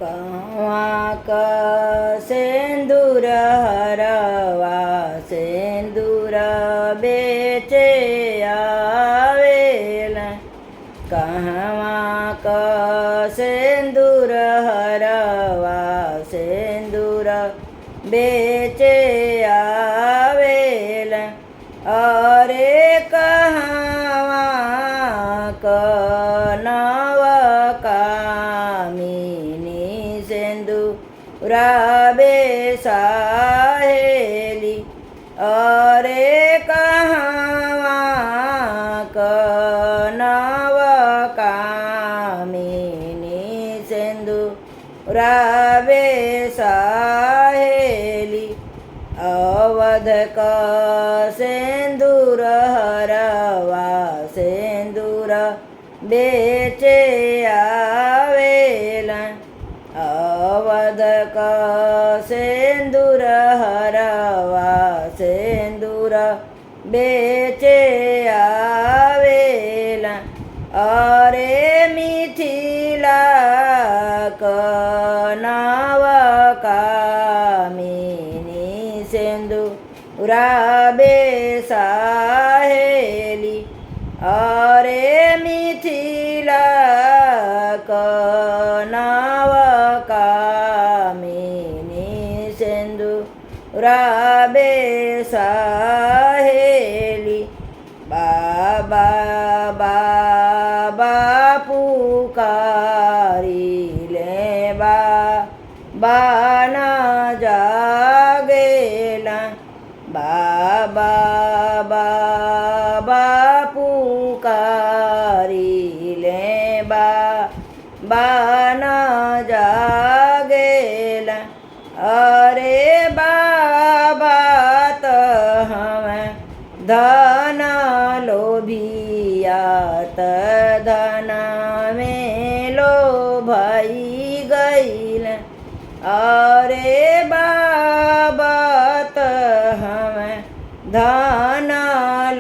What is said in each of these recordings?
कहवा क सिंदूर हरवा सिंदूर बेचे आवेल कहवा क सिंदूर हरवा सिंदूर बेचे आवेल अरे कहवा क बेसाहेली अरे कहवा क नवकामिनी सिंदूरा बेसाहेली अवध क सिंदूर हरवा सिंदूर बेचे आवेला अवध क सिंदूर हरवा सिंदूर बेचे आवेला अरे मिथिला क नवकामिनी सिंदूरा बेसाहेली अरे मिथिला क बेसाहेली बाबा बाबा पुकारिले बाबा न जागेला बाबा बाबा पुकारिले बाबा न जागेला अरे बाबा तो हमें धन लोभियात धन में लोभाई गईल अरे बाबा तो हमें धन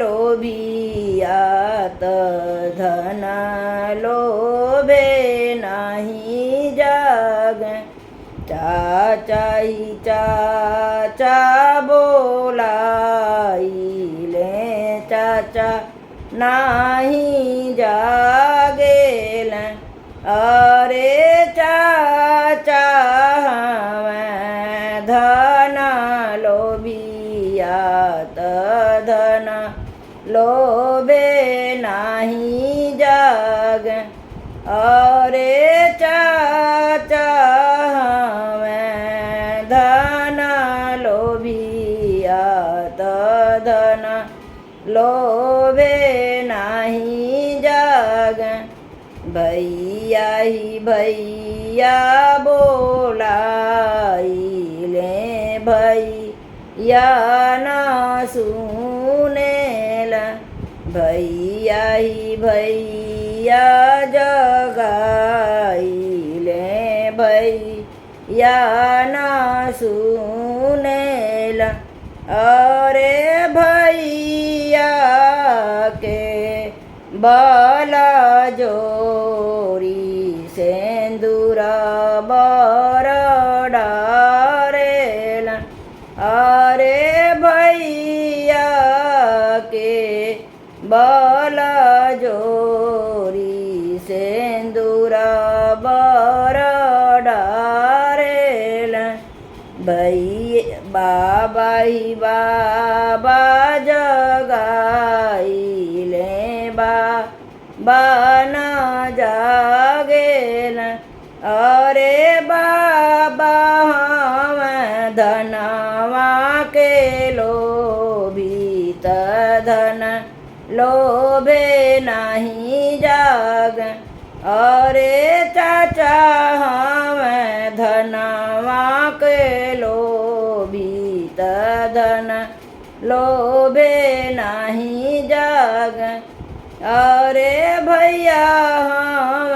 लोभियात धन लोभे नहीं जाग चाचा ही चाचा बोलाइले चाचा नाही जागेल अरे चाचा हमें धन लोभियात धन लोभे नाही जाग अरे चाचा धन लोभे नहीं जाग भैया ही भैया बोलाइले भैया न सुनेला भैया ही भैया जगाइले भैया न सुनेला अरे भैया के बाला जोरी सिंदूरा बर डारेला अरे भैया के बाला जोरी सिंदूरा बर डारेला भैया बाबा ही बाबा जगाइले बाबा न जागेल अरे बाबा हम धनवा के लोभित धन लोभे नहीं जाग अरे चाचा हम धनवा के लोभित धन लोभे नहीं जाग अरे भैया हम